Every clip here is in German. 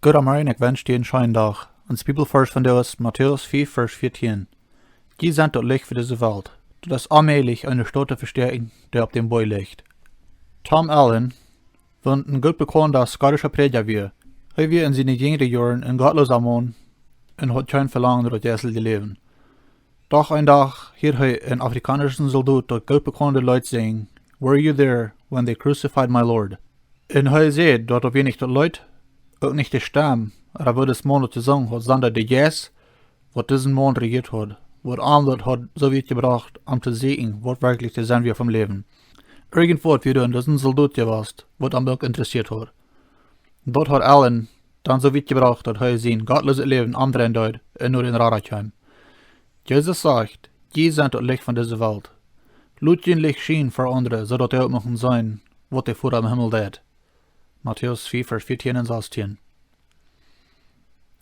Goedemorgen, ik wens je een schönen dag. Ons Bibelvers van is Matthäus 4, Vers 14. Die sind das Licht für diese Welt. Das ist allmählich eine Stote Verstärkung, der auf dem Boy liegt. Tom Allen, von ein gut bekannter skottischer Prediger war, er war in seinen jüngeren Jahren ein gottloser Mann und hat kein Verlangen durch das Leben. Doch ein Tag hört er einen afrikanischen Soldat dort gut bekannte Leute sagen, "Were you there when they crucified my Lord?" Und er sagt, dort auf wenig die Leute, auch nicht die Stamm, oder wo das Mann zu sagen hat, sondern die Jes, was diesen Mann regiert hat, was Armut hat so weit gebracht, um zu sehen, was wirklich der Sinn wir vom Leben. Irgendwo wie du in diesen Soldat warst, was am Glück interessiert hat. Dort hat Allen dann so weit gebracht, dass er sein gottloses Leben andrehen dort und nur in Rara kam. Jesus sagt, die sind das Licht von dieser Welt. Lut dein Licht schien für andere, so dass er auch machen sein, was er vor am Himmel tät. Matthäus 4, Vers 14 und 16.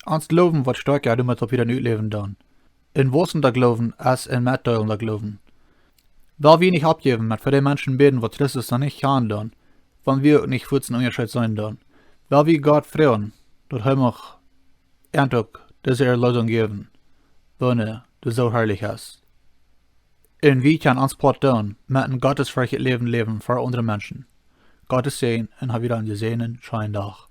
Ans Glauben wird stärker, du mit auf wieder Leben dann. In wissender Glauben als in mitteilender Glauben. Weil wir nicht abgeben, mit für die Menschen beten, was Christus dann nicht kann dann, wenn wir nicht für den Unterschied sein dann. Weil wir Gott freuen, dort haben wir endlich diese Erlösung geben, wenn du so herrlich hast. Und wir können uns Part tun, mit einem gottesfreien Leben für andere Menschen. Gottes Segen und hab wieder einen gesehenen, schönen Tag.